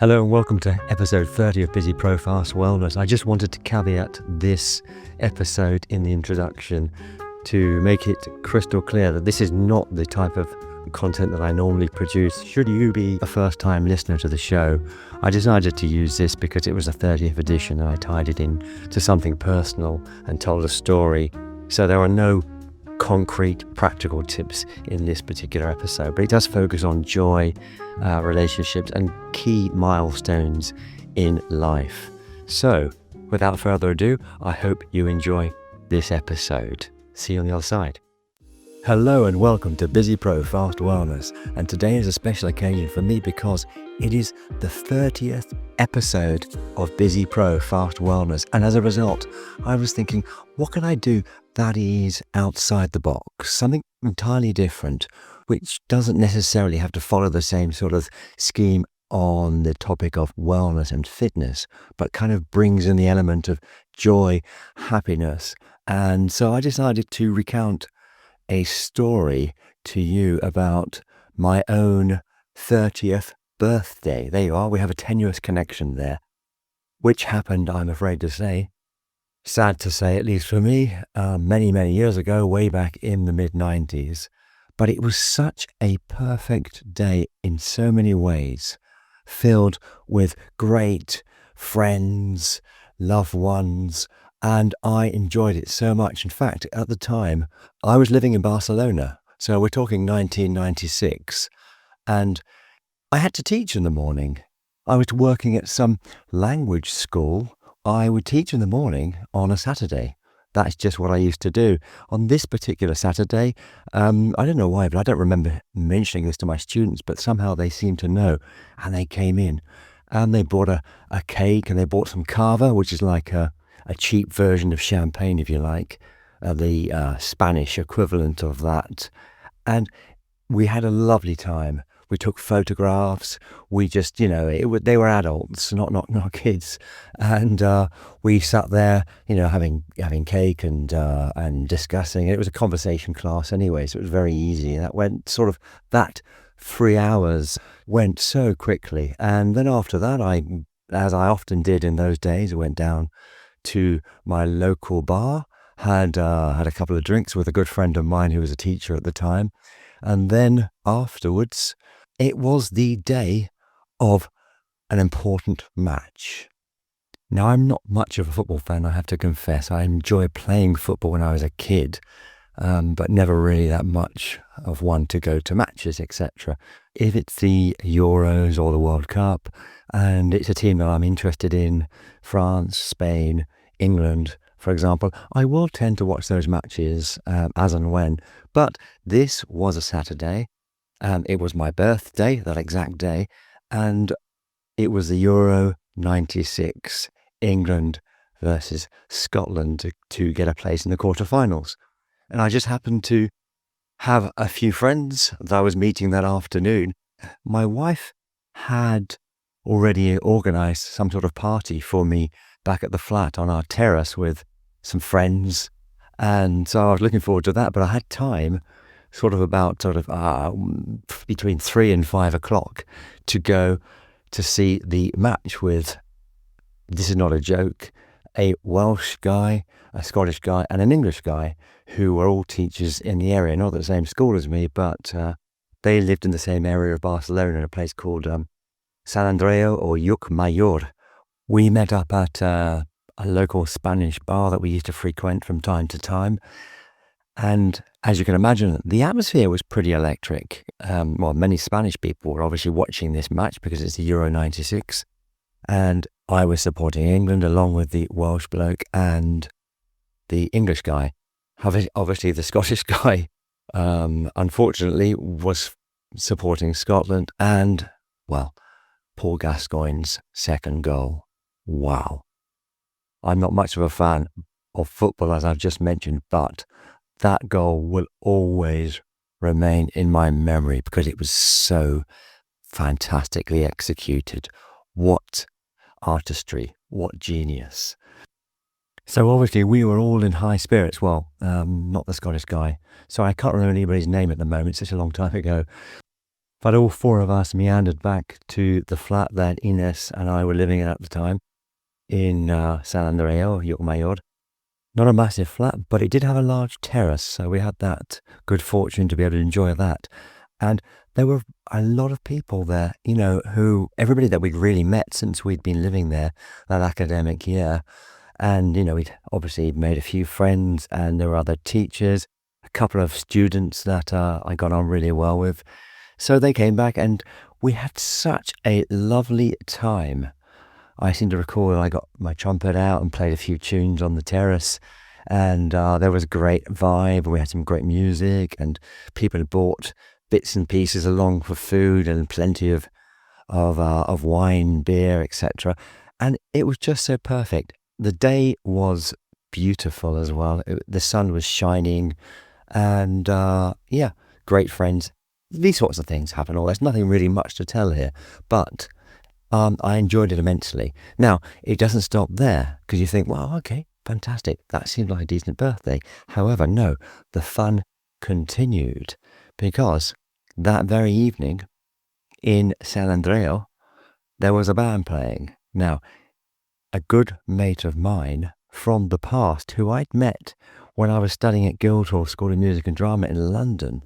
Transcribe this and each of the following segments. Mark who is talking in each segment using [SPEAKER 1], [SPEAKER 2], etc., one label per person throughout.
[SPEAKER 1] Hello and welcome to episode 30 of Busy Pro Fast Wellness. I just wanted to caveat this episode in the introduction to make it crystal clear that this is not the type of content that I normally produce. Should you be a first-time listener to the show, I decided to use this because it was a 30th edition and I tied it in to something personal and told a story. So there are no concrete practical tips in this particular episode, but it does focus on joy, relationships and key milestones in life. So without further ado, I hope you enjoy this episode. See you on the other side. Hello and welcome to Busy Pro Fast Wellness, and today is a special occasion for me because it is the 30th episode of Busy Pro Fast Wellness, and as a result I was thinking, what can I do that is outside the box, something entirely different, which doesn't necessarily have to follow the same sort of scheme on the topic of wellness and fitness, but kind of brings in the element of joy, happiness. And so I decided to recount a story to you about my own 30th birthday. There you are, we have a tenuous connection there, which happened, I'm afraid to say, sad to say, at least for me, many years ago, way back in the mid-90s. But it was such a perfect day in so many ways, filled with great friends, loved ones, and I enjoyed it so much. In fact, at the time, I was living in Barcelona, so we're talking 1996, and I had to teach in the morning. I was working at some language school. I would teach in the morning on a Saturday. That's just what I used to do. On this particular Saturday, I don't know why, but I don't remember mentioning this to my students, but somehow they seemed to know, and they came in, and they brought a cake, and they bought some Cava, which is like a cheap version of champagne, if you like, the Spanish equivalent of that. And we had a lovely time. We took photographs. We just, they were adults, not kids. And we sat there, having cake and discussing. It was a conversation class anyway, so it was very easy. That 3 hours went so quickly. And then after that, as I often did in those days, I went down to my local bar, had a couple of drinks with a good friend of mine who was a teacher at the time, and then afterwards it was the day of an important match. Now, I'm not much of a football fan, I have to confess. I enjoyed playing football when I was a kid, but never really that much of one to go to matches, etc. If it's the Euros or the World Cup, and it's a team that I'm interested in, France, Spain, England, for example, I will tend to watch those matches as and when. But this was a Saturday, it was my birthday, that exact day, and it was the Euro 96, England versus Scotland to get a place in the quarterfinals. And I just happened to have a few friends that I was meeting that afternoon. My wife had already organised some sort of party for me back at the flat on our terrace with some friends, and so I was looking forward to that. But I had time, between 3 and 5 o'clock, to go to see the match with, this is not a joke, a Welsh guy, a Scottish guy, and an English guy who were all teachers in the area, not at the same school as me, but they lived in the same area of Barcelona in a place called San Andreu or Llucmajor. We met up at a local Spanish bar that we used to frequent from time to time. And as you can imagine, the atmosphere was pretty electric. Many Spanish people were obviously watching this match because it's the Euro 96. And I was supporting England along with the Welsh bloke and the English guy. Obviously, the Scottish guy, unfortunately, was supporting Scotland. And, Paul Gascoigne's second goal. Wow. I'm not much of a fan of football, as I've just mentioned, but that goal will always remain in my memory because it was so fantastically executed. What artistry, what genius. So obviously we were all in high spirits. Not the Scottish guy. So I can't remember anybody's name at the moment, such a long time ago. But all four of us meandered back to the flat that Ines and I were living in at the time in San Andreo, Yorkmayor. Not a massive flat, but it did have a large terrace, so we had that good fortune to be able to enjoy that. And there were a lot of people there, everybody that we'd really met since we'd been living there that academic year. And, we'd obviously made a few friends, and there were other teachers, a couple of students that I got on really well with. So they came back, and we had such a lovely time. I seem to recall I got my trumpet out and played a few tunes on the terrace, and there was a great vibe. We had some great music, and people had bought bits and pieces along for food, and plenty of wine, beer, etc. And it was just so perfect. The day was beautiful as well. The sun was shining, and great friends. These sorts of things happen. There's nothing really much to tell here, but I enjoyed it immensely. Now, it doesn't stop there, because you think, well, okay, fantastic. That seemed like a decent birthday. However, no, the fun continued, because that very evening in San Andreo, there was a band playing. Now, a good mate of mine from the past, who I'd met when I was studying at Guildhall School of Music and Drama in London,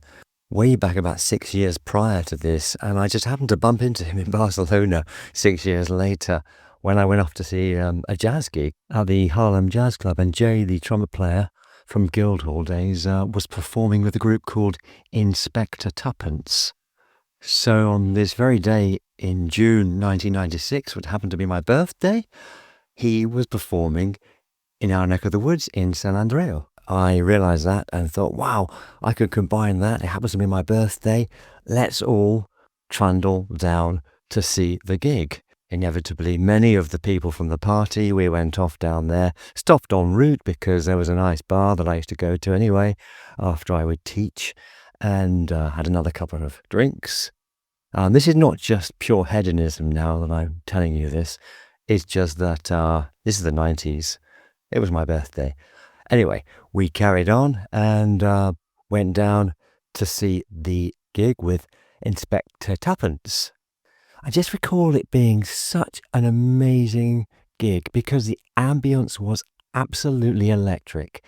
[SPEAKER 1] way back about 6 years prior to this, and I just happened to bump into him in Barcelona 6 years later when I went off to see a jazz gig at the Harlem Jazz Club, and Jay, the trumpet player from Guildhall days, was performing with a group called Inspector Tuppence. So on this very day in June 1996, which happened to be my birthday, he was performing in our neck of the woods in San Andreo. I realised that and thought, wow, I could combine that. It happens to be my birthday. Let's all trundle down to see the gig. Inevitably, many of the people from the party, we went off down there, stopped en route because there was a nice bar that I used to go to anyway after I would teach, and had another couple of drinks. This is not just pure hedonism now that I'm telling you this. It's just that this is the 90s. It was my birthday. Anyway, we carried on and went down to see the gig with Inspector Tuppence. I just recall it being such an amazing gig because the ambience was absolutely electric.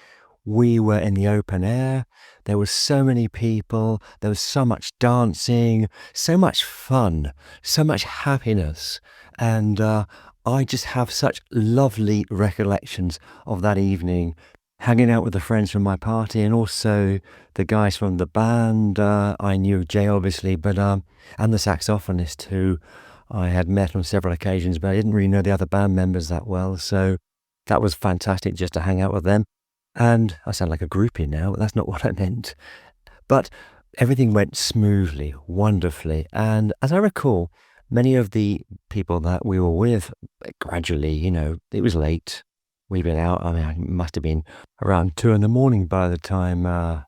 [SPEAKER 1] We were in the open air. There were so many people. There was so much dancing, so much fun, so much happiness. And I just have such lovely recollections of that evening, hanging out with the friends from my party and also the guys from the band. I knew Jay, obviously, but and the saxophonist who I had met on several occasions, but I didn't really know the other band members that well. So that was fantastic just to hang out with them. And I sound like a groupie now, but that's not what I meant. But everything went smoothly, wonderfully. And as I recall, many of the people that we were with, gradually, it was late. We'd been out, it must have been around 2 a.m. by the time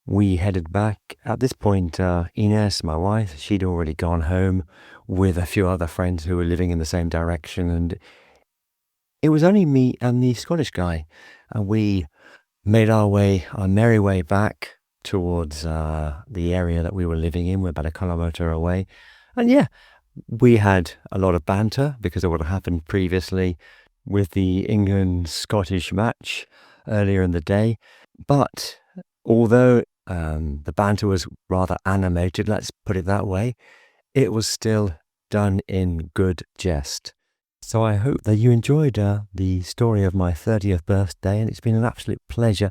[SPEAKER 1] we headed back. At this point, Ines, my wife, she'd already gone home with a few other friends who were living in the same direction. And it was only me and the Scottish guy. And we made our merry way back towards the area that we were living in. We're about a kilometre away. And yeah, we had a lot of banter because of what had happened previously with the England-Scottish match earlier in the day. But although the banter was rather animated, let's put it that way, it was still done in good jest. So I hope that you enjoyed the story of my 30th birthday, and it's been an absolute pleasure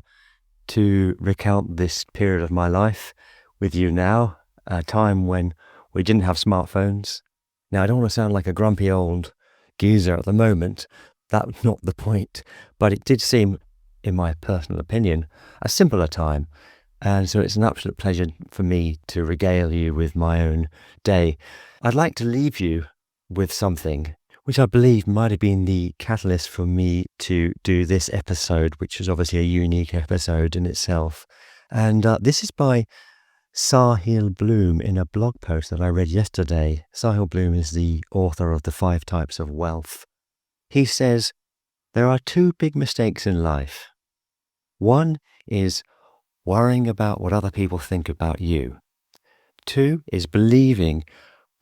[SPEAKER 1] to recount this period of my life with you now, a time when we didn't have smartphones. Now, I don't want to sound like a grumpy old geezer at the moment. That's not the point. But it did seem, in my personal opinion, a simpler time. And so it's an absolute pleasure for me to regale you with my own day. I'd like to leave you with something which I believe might have been the catalyst for me to do this episode, which is obviously a unique episode in itself. And this is by Sahil Bloom in a blog post that I read yesterday. Sahil Bloom is the author of The 5 Types of Wealth. He says, there are 2 big mistakes in life. One is worrying about what other people think about you. 2 is believing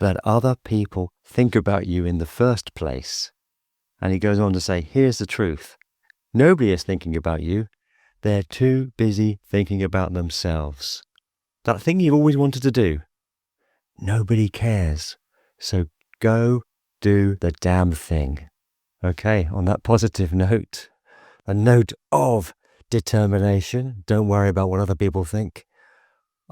[SPEAKER 1] that other people think about you in the first place. And he goes on to say, here's the truth. Nobody is thinking about you. They're too busy thinking about themselves. That thing you've always wanted to do. Nobody cares. So go do the damn thing. Okay, on that positive note, a note of determination. Don't worry about what other people think.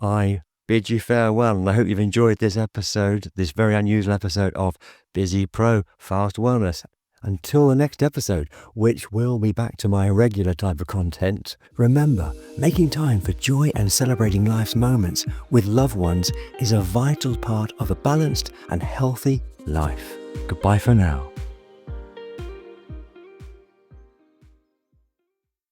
[SPEAKER 1] I bid you farewell, and I hope you've enjoyed this episode, this very unusual episode of Busy Pro Fast Wellness. Until the next episode, which will be back to my regular type of content, remember, making time for joy and celebrating life's moments with loved ones is a vital part of a balanced and healthy life. Goodbye for now.